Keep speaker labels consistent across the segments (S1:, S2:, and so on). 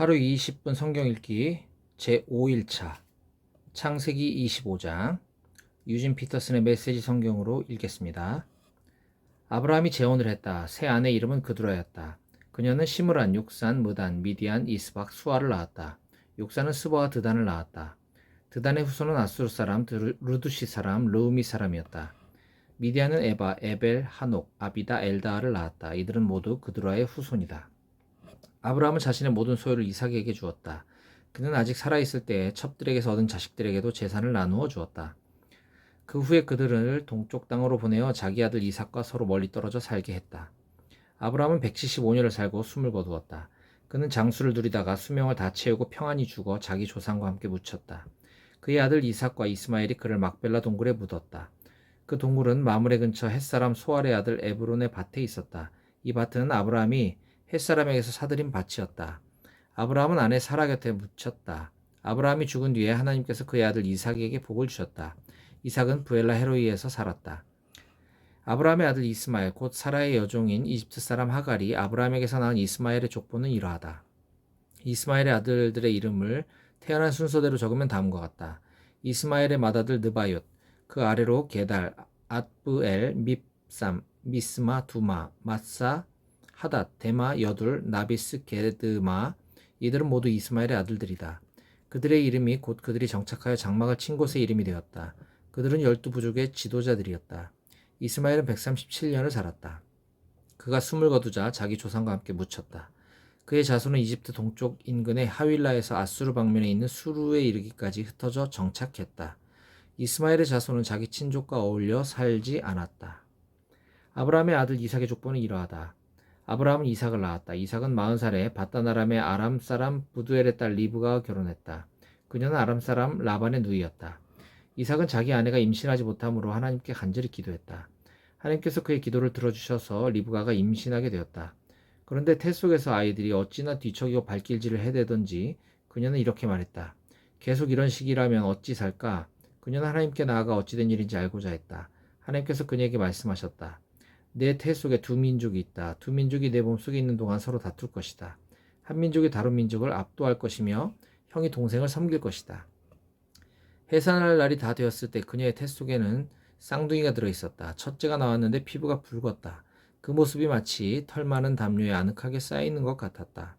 S1: 하루 20분 성경 읽기 제5일차 창세기 25장 유진 피터슨의 메시지 성경으로 읽겠습니다. 아브라함이 재혼을 했다. 새 아내 이름은 그두라였다. 그녀는 시므란, 육산, 무단, 미디안, 이스박, 수아를 낳았다. 육산은 스바와 드단을 낳았다. 드단의 후손은 아수르 사람, 루두시 사람, 르우미 사람이었다. 미디안은 에바, 에벨, 하녹, 아비다, 엘다를 낳았다. 이들은 모두 그두라의 후손이다. 아브라함은 자신의 모든 소유를 이삭에게 주었다. 그는 아직 살아있을 때에 첩들에게서 얻은 자식들에게도 재산을 나누어 주었다. 그 후에 그들을 동쪽 땅으로 보내어 자기 아들 이삭과 서로 멀리 떨어져 살게 했다. 아브라함은 175년을 살고 숨을 거두었다. 그는 장수를 누리다가 수명을 다 채우고 평안히 죽어 자기 조상과 함께 묻혔다. 그의 아들 이삭과 이스마엘이 그를 막벨라 동굴에 묻었다. 그 동굴은 마므레 근처 햇사람 소알의 아들 에브론의 밭에 있었다. 이 밭은 아브라함이 햇사람에게서 사들인 밭이었다. 아브라함은 아내 사라 곁에 묻혔다. 아브라함이 죽은 뒤에 하나님께서 그의 아들 이삭에게 복을 주셨다. 이삭은 부엘라 헤로이에서 살았다. 아브라함의 아들 이스마엘 곧 사라의 여종인 이집트 사람 하갈이 아브라함에게서 낳은 이스마엘의 족보는 이러하다. 이스마엘의 아들들의 이름을 태어난 순서대로 적으면 다음과 같다. 이스마엘의 맏아들 느바옅, 그 아래로 게달, 앗브엘, 밉삼, 미스마, 두마, 마사, 하닷, 데마, 여둘, 나비스, 게드마. 이들은 모두 이스마엘의 아들들이다. 그들의 이름이 곧 그들이 정착하여 장막을 친 곳의 이름이 되었다. 그들은 12부족의 지도자들이었다. 이스마엘은 137년을 살았다. 그가 숨을 거두자 자기 조상과 함께 묻혔다. 그의 자손은 이집트 동쪽 인근의 하윌라에서 아수르 방면에 있는 수루에 이르기까지 흩어져 정착했다. 이스마엘의 자손은 자기 친족과 어울려 살지 않았다. 아브라함의 아들 이삭의 족보는 이러하다. 아브라함은 이삭을 낳았다. 이삭은 40살에 바다나람의 아람 사람 부두엘의 딸 리브가와 결혼했다. 그녀는 아람 사람 라반의 누이였다. 이삭은 자기 아내가 임신하지 못함으로 하나님께 간절히 기도했다. 하나님께서 그의 기도를 들어주셔서 리브가가 임신하게 되었다. 그런데 태 속에서 아이들이 어찌나 뒤척이고 발길질을 해대던지 그녀는 이렇게 말했다. 계속 이런 식이라면 어찌 살까? 그녀는 하나님께 나아가 어찌 된 일인지 알고자 했다. 하나님께서 그녀에게 말씀하셨다. 내 태 속에 두 민족이 있다. 두 민족이 내 몸속에 있는 동안 서로 다툴 것이다. 한 민족이 다른 민족을 압도할 것이며 형이 동생을 섬길 것이다. 해산할 날이 다 되었을 때 그녀의 태 속에는 쌍둥이가 들어있었다. 첫째가 나왔는데 피부가 붉었다. 그 모습이 마치 털 많은 담요에 아늑하게 쌓여있는 것 같았다.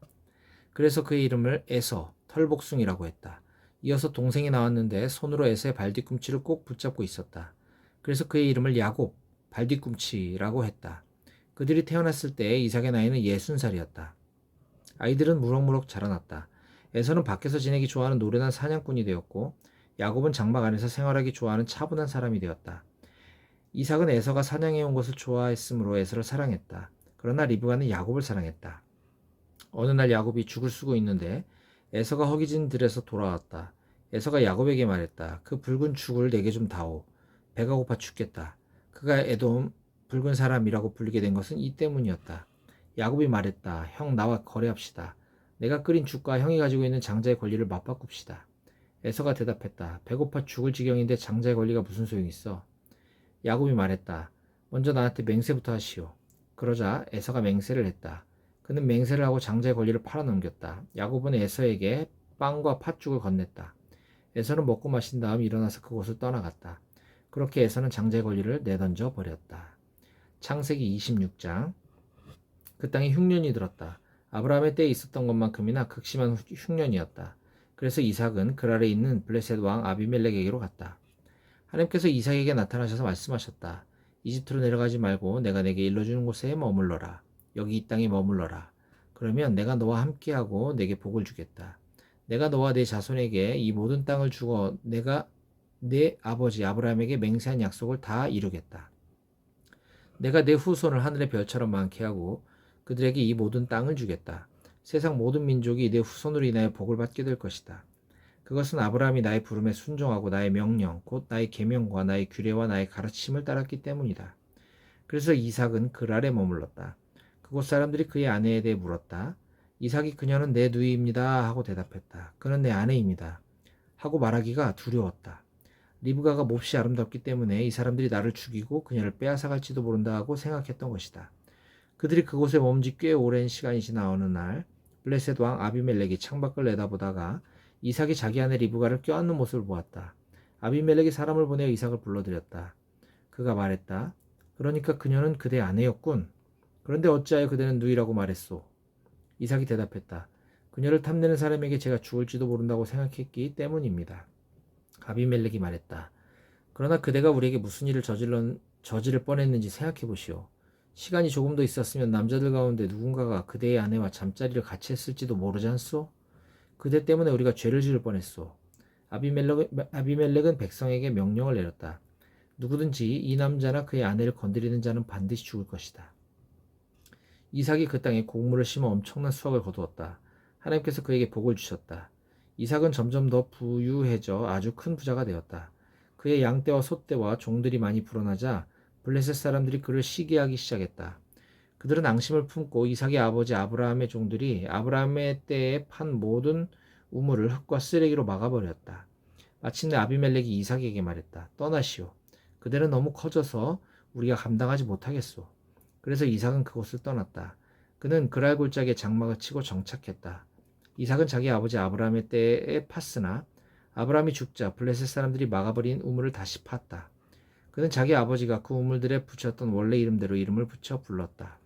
S1: 그래서 그의 이름을 에서, 털복숭이라고 했다. 이어서 동생이 나왔는데 손으로 에서의 발뒤꿈치를 꼭 붙잡고 있었다. 그래서 그의 이름을 야곱, 발뒤꿈치라고 했다. 그들이 태어났을 때 이삭의 나이는 60살이었다. 아이들은 무럭무럭 자라났다. 에서는 밖에서 지내기 좋아하는 노련한 사냥꾼이 되었고 야곱은 장막 안에서 생활하기 좋아하는 차분한 사람이 되었다. 이삭은 에서가 사냥해온 것을 좋아했으므로 에서를 사랑했다. 그러나 리브가는 야곱을 사랑했다. 어느 날 야곱이 죽을 쓰고 있는데 에서가 허기진 들에서 돌아왔다. 에서가 야곱에게 말했다. 그 붉은 죽을 내게 좀 다오. 배가 고파 죽겠다. 그가 에돔 붉은 사람이라고 불리게 된 것은 이 때문이었다. 야곱이 말했다. 형 나와 거래합시다. 내가 끓인 죽과 형이 가지고 있는 장자의 권리를 맞바꿉시다. 에서가 대답했다. 배고파 죽을 지경인데 장자의 권리가 무슨 소용이 있어? 야곱이 말했다. 먼저 나한테 맹세부터 하시오. 그러자 에서가 맹세를 했다. 그는 맹세를 하고 장자의 권리를 팔아넘겼다. 야곱은 에서에게 빵과 팥죽을 건넸다. 에서는 먹고 마신 다음 일어나서 그곳을 떠나갔다. 그렇게 에서는 장자의 권리를 내던져 버렸다. 창세기 26장. 그 땅에 흉년이 들었다. 아브라함의 때에 있었던 것만큼이나 극심한 흉년이었다. 그래서 이삭은 그 아래 있는 블레셋 왕 아비멜렉에게로 갔다. 하나님께서 이삭에게 나타나셔서 말씀하셨다. 이집트로 내려가지 말고 내가 내게 일러주는 곳에 머물러라. 여기 이 땅에 머물러라. 그러면 내가 너와 함께하고 내게 복을 주겠다. 내가 너와 내 자손에게 이 모든 땅을 주고 내가 내 아버지 아브라함에게 맹세한 약속을 다 이루겠다. 내가 내 후손을 하늘의 별처럼 많게 하고 그들에게 이 모든 땅을 주겠다. 세상 모든 민족이 내 후손으로 인하여 복을 받게 될 것이다. 그것은 아브라함이 나의 부름에 순종하고 나의 명령, 곧 나의 계명과 나의 규례와 나의 가르침을 따랐기 때문이다. 그래서 이삭은 그랄에 머물렀다. 그곳 사람들이 그의 아내에 대해 물었다. 이삭이 그녀는 내 누이입니다 하고 대답했다. 그는 내 아내입니다 하고 말하기가 두려웠다. 리브가가 몹시 아름답기 때문에 이 사람들이 나를 죽이고 그녀를 빼앗아갈지도 모른다 하고 생각했던 것이다. 그들이 그곳에 머문 지 꽤 오랜 시간이 지나 어느 날 블레셋 왕 아비멜렉이 창밖을 내다보다가 이삭이 자기 아내 리브가를 껴안는 모습을 보았다. 아비멜렉이 사람을 보내어 이삭을 불러들였다. 그가 말했다. 그러니까 그녀는 그대 아내였군. 그런데 어찌하여 그대는 누이라고 말했소? 이삭이 대답했다. 그녀를 탐내는 사람에게 제가 죽을지도 모른다고 생각했기 때문입니다. 아비멜렉이 말했다. 그러나 그대가 우리에게 무슨 일을 저지를 뻔했는지 생각해 보시오. 시간이 조금 더 있었으면 남자들 가운데 누군가가 그대의 아내와 잠자리를 같이 했을지도 모르지 않소? 그대 때문에 우리가 죄를 지을 뻔했소. 아비멜렉은 백성에게 명령을 내렸다. 누구든지 이 남자나 그의 아내를 건드리는 자는 반드시 죽을 것이다. 이삭이 그 땅에 곡물을 심어 엄청난 수확을 거두었다. 하나님께서 그에게 복을 주셨다. 이삭은 점점 더 부유해져 아주 큰 부자가 되었다. 그의 양떼와 소떼와 종들이 많이 불어나자 블레셋 사람들이 그를 시기하기 시작했다. 그들은 앙심을 품고 이삭의 아버지 아브라함의 종들이 아브라함의 때에 판 모든 우물을 흙과 쓰레기로 막아버렸다. 마침내 아비멜렉이 이삭에게 말했다. 떠나시오. 그대는 너무 커져서 우리가 감당하지 못하겠소. 그래서 이삭은 그곳을 떠났다. 그는 그랄 골짜기에 장막을 치고 정착했다. 이삭은 자기 아버지 아브라함의 때에 팠으나 아브라함이 죽자 블레셋 사람들이 막아버린 우물을 다시 팠다. 그는 자기 아버지가 그 우물들에 붙였던 원래 이름대로 이름을 붙여 불렀다.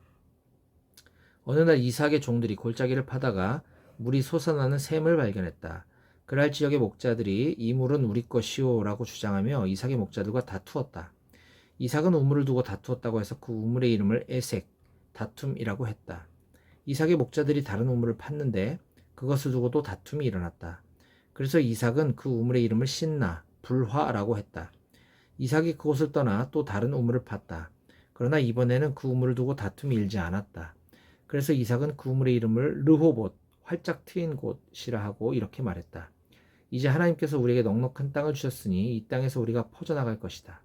S1: 어느 날 이삭의 종들이 골짜기를 파다가 물이 솟아나는 샘을 발견했다. 그랄 지역의 목자들이 이 물은 우리 것이오 라고 주장하며 이삭의 목자들과 다투었다. 이삭은 우물을 두고 다투었다고 해서 그 우물의 이름을 에색, 다툼이라고 했다. 이삭의 목자들이 다른 우물을 팠는데 그것을 두고도 다툼이 일어났다. 그래서 이삭은 그 우물의 이름을 신나, 불화라고 했다. 이삭이 그곳을 떠나 또 다른 우물을 팠다. 그러나 이번에는 그 우물을 두고 다툼이 일지 않았다. 그래서 이삭은 그 우물의 이름을 르호봇, 활짝 트인 곳이라 하고 이렇게 말했다. 이제 하나님께서 우리에게 넉넉한 땅을 주셨으니 이 땅에서 우리가 퍼져나갈 것이다.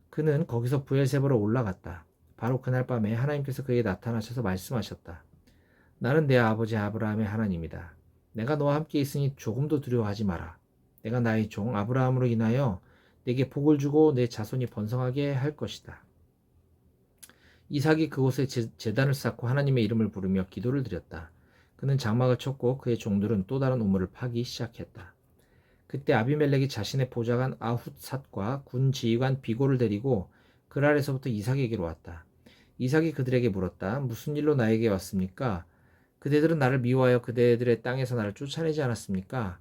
S1: 그는 거기서 브엘세바로 올라갔다. 바로 그날 밤에 하나님께서 그에게 나타나셔서 말씀하셨다. 나는 내 아버지 아브라함의 하나님이다. 내가 너와 함께 있으니 조금도 두려워하지 마라. 내가 나의 종 아브라함으로 인하여 내게 복을 주고 내 자손이 번성하게 할 것이다. 이삭이 그곳에 제단을 쌓고 하나님의 이름을 부르며 기도를 드렸다. 그는 장막을 쳤고 그의 종들은 또 다른 우물을 파기 시작했다. 그때 아비멜렉이 자신의 보좌관 아훗삿과 군 지휘관 비고를 데리고 그랄에서부터 이삭에게로 왔다. 이삭이 그들에게 물었다. 무슨 일로 나에게 왔습니까? 그대들은 나를 미워하여 그대들의 땅에서 나를 쫓아내지 않았습니까?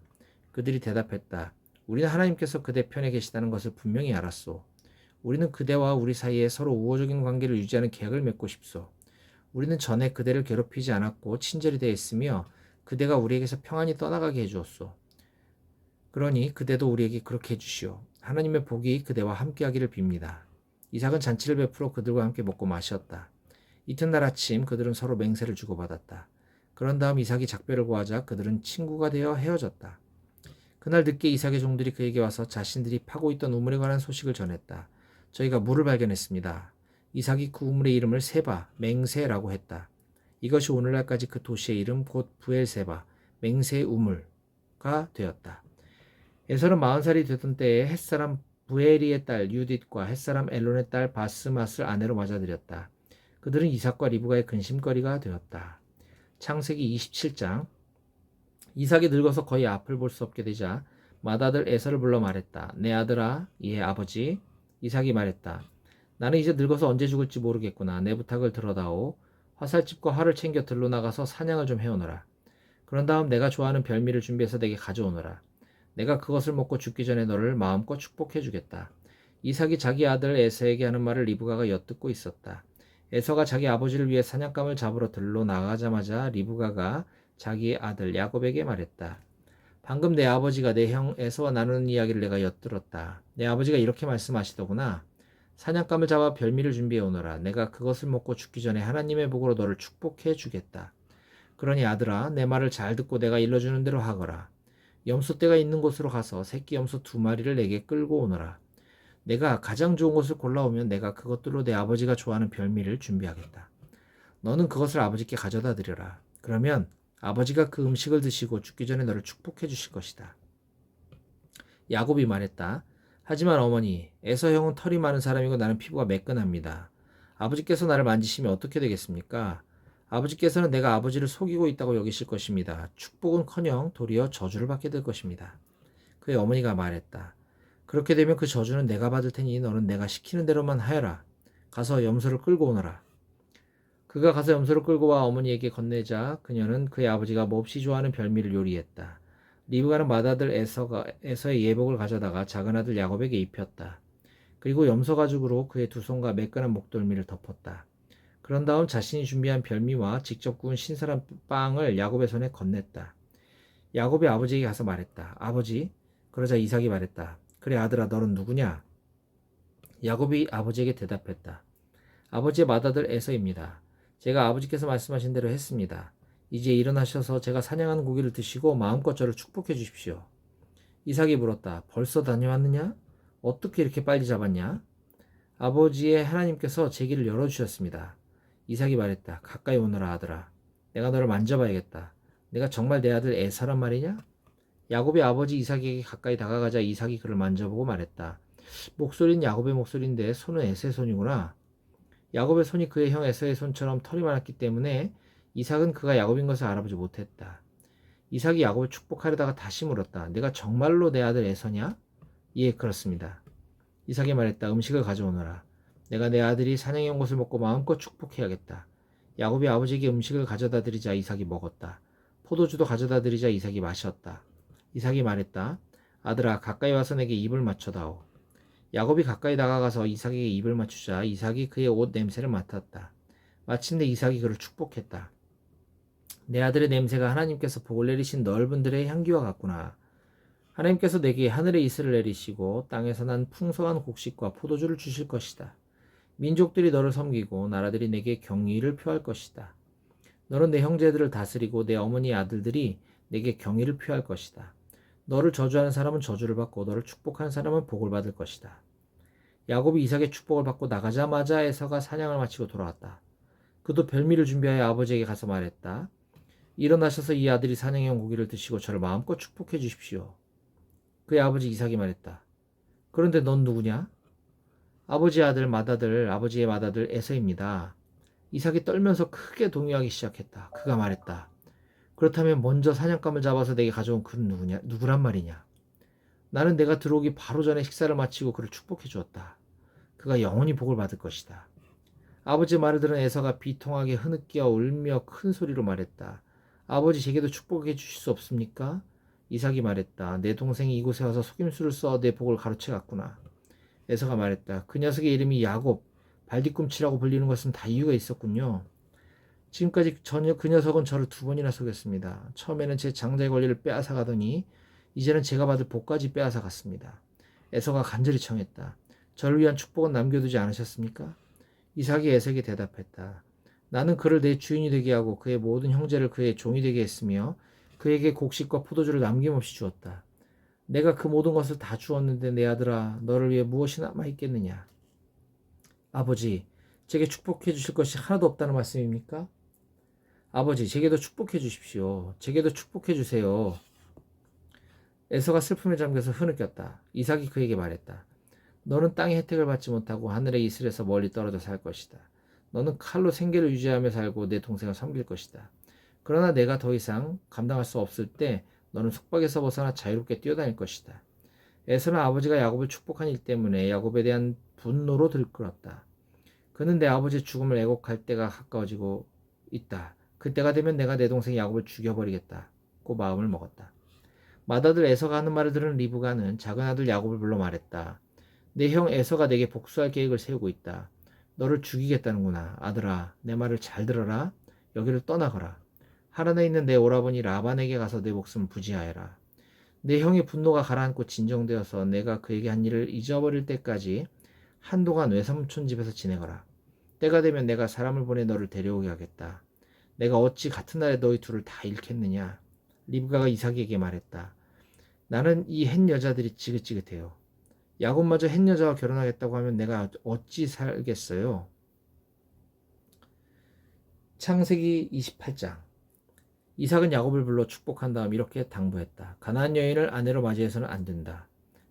S1: 그들이 대답했다. 우리는 하나님께서 그대 편에 계시다는 것을 분명히 알았소. 우리는 그대와 우리 사이에 서로 우호적인 관계를 유지하는 계약을 맺고 싶소. 우리는 전에 그대를 괴롭히지 않았고 친절히 대했으며 그대가 우리에게서 평안히 떠나가게 해주었소. 그러니 그대도 우리에게 그렇게 해주시오. 하나님의 복이 그대와 함께하기를 빕니다. 이삭은 잔치를 베풀어 그들과 함께 먹고 마셨다. 이튿날 아침 그들은 서로 맹세를 주고받았다. 그런 다음 이삭이 작별을 고하자 그들은 친구가 되어 헤어졌다. 그날 늦게 이삭의 종들이 그에게 와서 자신들이 파고 있던 우물에 관한 소식을 전했다. 저희가 물을 발견했습니다. 이삭이 그 우물의 이름을 세바, 맹세라고 했다. 이것이 오늘날까지 그 도시의 이름 곧 부엘세바, 맹세의 우물가 되었다. 에서는 40살이 되던 때에 햇사람 부에리의 딸 유딧과 햇사람 엘론의 딸 바스맛을 아내로 맞아들였다. 그들은 이삭과 리브가의 근심거리가 되었다. 창세기 27장. 이삭이 늙어서 거의 앞을 볼 수 없게 되자 맏아들 에서를 불러 말했다. 내 아들아, 이의 아버지. 이삭이 말했다. 나는 이제 늙어서 언제 죽을지 모르겠구나. 내 부탁을 들어다오. 화살집과 활을 챙겨 들로 나가서 사냥을 좀 해오너라. 그런 다음 내가 좋아하는 별미를 준비해서 내게 가져오너라. 내가 그것을 먹고 죽기 전에 너를 마음껏 축복해 주겠다. 이삭이 자기 아들 에서에게 하는 말을 리브가가 엿듣고 있었다. 에서가 자기 아버지를 위해 사냥감을 잡으러 들로 나가자마자 리브가가 자기의 아들 야곱에게 말했다. 방금 내 아버지가 내 형 에서와 나누는 이야기를 내가 엿들었다. 내 아버지가 이렇게 말씀하시더구나. 사냥감을 잡아 별미를 준비해 오너라. 내가 그것을 먹고 죽기 전에 하나님의 복으로 너를 축복해 주겠다. 그러니 아들아, 내 말을 잘 듣고 내가 일러주는 대로 하거라. 염소떼가 있는 곳으로 가서 새끼 염소 2마리를 내게 끌고 오너라. 내가 가장 좋은 것을 골라오면 내가 그것들로 내 아버지가 좋아하는 별미를 준비하겠다. 너는 그것을 아버지께 가져다 드려라. 그러면 아버지가 그 음식을 드시고 죽기 전에 너를 축복해 주실 것이다. 야곱이 말했다. 하지만 어머니, 에서 형은 털이 많은 사람이고 나는 피부가 매끈합니다. 아버지께서 나를 만지시면 어떻게 되겠습니까? 아버지께서는 내가 아버지를 속이고 있다고 여기실 것입니다. 축복은커녕 도리어 저주를 받게 될 것입니다. 그의 어머니가 말했다. 그렇게 되면 그 저주는 내가 받을 테니 너는 내가 시키는 대로만 하여라. 가서 염소를 끌고 오너라. 그가 가서 염소를 끌고 와 어머니에게 건네자 그녀는 그의 아버지가 몹시 좋아하는 별미를 요리했다. 리브가는 맏아들 에서의 예복을 가져다가 작은 아들 야곱에게 입혔다. 그리고 염소 가죽으로 그의 두 손과 매끈한 목덜미를 덮었다. 그런 다음 자신이 준비한 별미와 직접 구운 신선한 빵을 야곱의 손에 건넸다. 야곱이 아버지에게 가서 말했다. 아버지. 그러자 이삭이 말했다. 그래 아들아 너는 누구냐? 야곱이 아버지에게 대답했다. 아버지의 맏아들 에서입니다. 제가 아버지께서 말씀하신 대로 했습니다. 이제 일어나셔서 제가 사냥한 고기를 드시고 마음껏 저를 축복해 주십시오. 이삭이 물었다. 벌써 다녀왔느냐? 어떻게 이렇게 빨리 잡았냐? 아버지의 하나님께서 제 길을 열어주셨습니다. 이삭이 말했다. 가까이 오너라 아들아. 내가 너를 만져봐야겠다. 내가 정말 내 아들 에서란 말이냐? 야곱이 아버지 이삭에게 가까이 다가가자 이삭이 그를 만져보고 말했다. 목소리는 야곱의 목소리인데 손은 에서의 손이구나. 야곱의 손이 그의 형 에서의 손처럼 털이 많았기 때문에 이삭은 그가 야곱인 것을 알아보지 못했다. 이삭이 야곱을 축복하려다가 다시 물었다. 내가 정말로 내 아들 에서냐? 예, 그렇습니다. 이삭이 말했다. 음식을 가져오너라. 내가 내 아들이 사냥해 온 것을 먹고 마음껏 축복해야겠다. 야곱이 아버지에게 음식을 가져다 드리자 이삭이 먹었다. 포도주도 가져다 드리자 이삭이 마셨다. 이삭이 말했다. 아들아, 가까이 와서 내게 입을 맞춰다오. 야곱이 가까이 다가가서 이삭에게 입을 맞추자 이삭이 그의 옷 냄새를 맡았다. 마침내 이삭이 그를 축복했다. 내 아들의 냄새가 하나님께서 복을 내리신 넓은 들의 향기와 같구나. 하나님께서 내게 하늘의 이슬을 내리시고 땅에서 난 풍성한 곡식과 포도주를 주실 것이다. 민족들이 너를 섬기고 나라들이 내게 경의를 표할 것이다. 너는 내 형제들을 다스리고 내 어머니의 아들들이 내게 경의를 표할 것이다. 너를 저주하는 사람은 저주를 받고 너를 축복하는 사람은 복을 받을 것이다. 야곱이 이삭의 축복을 받고 나가자마자 에서가 사냥을 마치고 돌아왔다. 그도 별미를 준비하여 아버지에게 가서 말했다. 일어나셔서 이 아들이 사냥해 온 고기를 드시고 저를 마음껏 축복해 주십시오. 그의 아버지 이삭이 말했다. 그런데 넌 누구냐? 아버지의 아들 맏아들 아버지의 맏아들 에서입니다. 이삭이 떨면서 크게 동요하기 시작했다. 그가 말했다. 그렇다면 먼저 사냥감을 잡아서 내게 가져온 그는 누구란 말이냐? 나는 내가 들어오기 바로 전에 식사를 마치고 그를 축복해 주었다. 그가 영원히 복을 받을 것이다. 아버지의 말을 들은 에서가 비통하게 흐느끼어 울며 큰 소리로 말했다. 아버지 제게도 축복해 주실 수 없습니까? 이삭이 말했다. 내 동생이 이곳에 와서 속임수를 써 내 복을 가로채 갔구나. 에서가 말했다. 그 녀석의 이름이 야곱, 발뒤꿈치라고 불리는 것은 다 이유가 있었군요. 지금까지 그 녀석은 저를 2번이나 속였습니다. 처음에는 제 장자의 권리를 빼앗아 가더니 이제는 제가 받을 복까지 빼앗아 갔습니다. 에서가 간절히 청했다. 저를 위한 축복은 남겨두지 않으셨습니까? 이삭이 에서에게 대답했다. 나는 그를 내 주인이 되게 하고 그의 모든 형제를 그의 종이 되게 했으며 그에게 곡식과 포도주를 남김없이 주었다. 내가 그 모든 것을 다 주었는데 내 아들아 너를 위해 무엇이 남아있겠느냐? 아버지, 제게 축복해 주실 것이 하나도 없다는 말씀입니까? 아버지, 제게도 축복해 주십시오. 제게도 축복해 주세요. 에서가 슬픔에 잠겨서 흐느꼈다. 이삭이 그에게 말했다. 너는 땅의 혜택을 받지 못하고 하늘의 이슬에서 멀리 떨어져 살 것이다. 너는 칼로 생계를 유지하며 살고 내 동생을 섬길 것이다. 그러나 내가 더 이상 감당할 수 없을 때 너는 속박에서 벗어나 자유롭게 뛰어다닐 것이다. 에서는 아버지가 야곱을 축복한 일 때문에 야곱에 대한 분노로 들끓었다. 그는 내 아버지의 죽음을 애곡할 때가 가까워지고 있다. 그때가 되면 내가 내 동생 야곱을 죽여버리겠다고 마음을 먹었다. 맏아들 에서가 하는 말을 들은 리브가는 작은 아들 야곱을 불러 말했다. 내 형 에서가 내게 복수할 계획을 세우고 있다. 너를 죽이겠다는구나. 아들아, 내 말을 잘 들어라. 여기를 떠나거라. 하란에 있는 내 오라버니 라반에게 가서 내 목숨을 부지하여라. 내 형의 분노가 가라앉고 진정되어서 내가 그에게 한 일을 잊어버릴 때까지 한동안 외삼촌 집에서 지내거라. 때가 되면 내가 사람을 보내 너를 데려오게 하겠다. 내가 어찌 같은 날에 너희 둘을 다 잃겠느냐. 리브가가 이삭에게 말했다. 나는 이 햇 여자들이 지긋지긋해요. 야곱마저 햇 여자와 결혼하겠다고 하면 내가 어찌 살겠어요? 창세기 28장. 이삭은 야곱을 불러 축복한 다음 이렇게 당부했다. 가나안 여인을 아내로 맞이해서는 안 된다.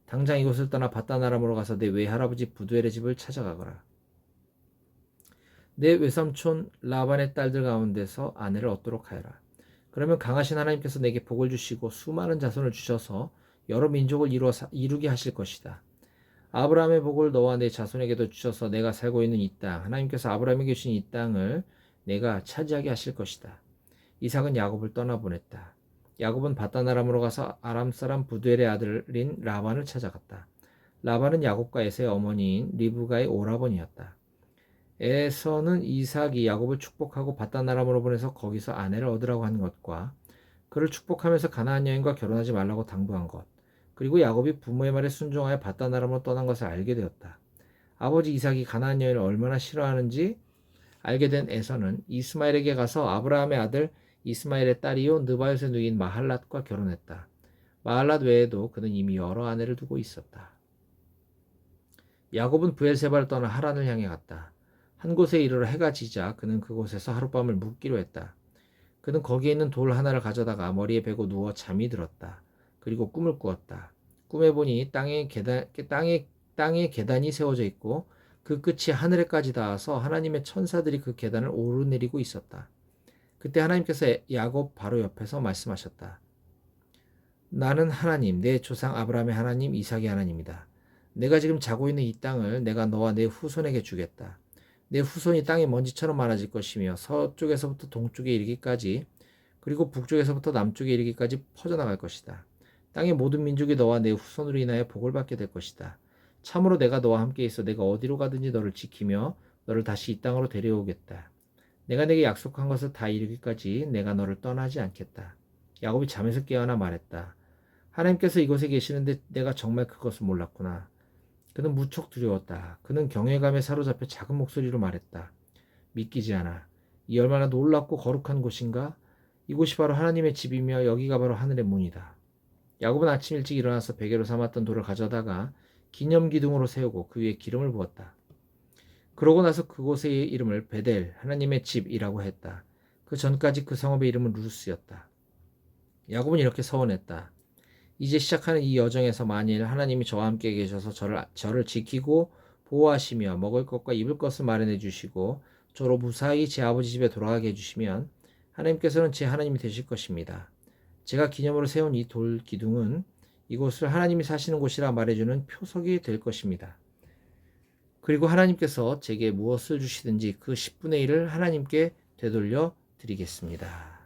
S1: 당장 이곳을 떠나 바단 아람으로 가서 내 외할아버지 부두엘의 집을 찾아가거라. 내 외삼촌 라반의 딸들 가운데서 아내를 얻도록 하여라. 그러면 강하신 하나님께서 내게 복을 주시고 수많은 자손을 주셔서 여러 민족을 이루게 하실 것이다. 아브라함의 복을 너와 내 자손에게도 주셔서 내가 살고 있는 이 땅, 하나님께서 아브라함에게 주신 이 땅을 내가 차지하게 하실 것이다. 이삭은 야곱을 떠나보냈다. 야곱은 바단 아람으로 가서 아람 사람 부두엘의 아들인 라반을 찾아갔다. 라반은 야곱과 에서의 어머니인 리브가의 오라버니였다. 에서는 이삭이 야곱을 축복하고 바단 아람으로 보내서 거기서 아내를 얻으라고 한 것과 그를 축복하면서 가나안 여인과 결혼하지 말라고 당부한 것, 그리고 야곱이 부모의 말에 순종하여 바단 아람으로 떠난 것을 알게 되었다. 아버지 이삭이 가나안 여인을 얼마나 싫어하는지 알게 된 에서는 이스마엘에게 가서 아브라함의 아들 이스마엘의 딸이요 느바요의 누이인 마할랏과 결혼했다. 마할랏 외에도 그는 이미 여러 아내를 두고 있었다. 야곱은 브엘세바를 떠나 하란을 향해 갔다. 한 곳에 이르러 해가 지자 그는 그곳에서 하룻밤을 묵기로 했다. 그는 거기에 있는 돌 하나를 가져다가 머리에 베고 누워 잠이 들었다. 그리고 꿈을 꾸었다. 꿈에 보니 땅에 계단이 세워져 있고 그 끝이 하늘에까지 닿아서 하나님의 천사들이 그 계단을 오르내리고 있었다. 그때 하나님께서 야곱 바로 옆에서 말씀하셨다. 나는 하나님, 내 조상 아브라함의 하나님, 이삭의 하나님이다. 내가 지금 자고 있는 이 땅을 내가 너와 내 후손에게 주겠다. 내 후손이 땅의 먼지처럼 많아질 것이며 서쪽에서부터 동쪽에 이르기까지 그리고 북쪽에서부터 남쪽에 이르기까지 퍼져나갈 것이다. 땅의 모든 민족이 너와 내 후손으로 인하여 복을 받게 될 것이다. 참으로 내가 너와 함께 있어 내가 어디로 가든지 너를 지키며 너를 다시 이 땅으로 데려오겠다. 내가 내게 약속한 것을 다 이루기까지 내가 너를 떠나지 않겠다. 야곱이 잠에서 깨어나 말했다. 하나님께서 이곳에 계시는데 내가 정말 그것을 몰랐구나. 그는 무척 두려웠다. 그는 경외감에 사로잡혀 작은 목소리로 말했다. 믿기지 않아. 이 얼마나 놀랍고 거룩한 곳인가? 이곳이 바로 하나님의 집이며 여기가 바로 하늘의 문이다. 야곱은 아침 일찍 일어나서 베개로 삼았던 돌을 가져다가 기념기둥으로 세우고 그 위에 기름을 부었다. 그러고 나서 그곳의 이름을 베델, 하나님의 집이라고 했다. 그 전까지 그 성읍의 이름은 루스였다. 야곱은 이렇게 서원했다. 이제 시작하는 이 여정에서 만일 하나님이 저와 함께 계셔서 저를 지키고 보호하시며 먹을 것과 입을 것을 마련해 주시고 저로 무사히 제 아버지 집에 돌아가게 해주시면 하나님께서는 제 하나님이 되실 것입니다. 제가 기념으로 세운 이 돌 기둥은 이곳을 하나님이 사시는 곳이라 말해주는 표석이 될 것입니다. 그리고 하나님께서 제게 무엇을 주시든지 그 10분의 1을 하나님께 되돌려 드리겠습니다.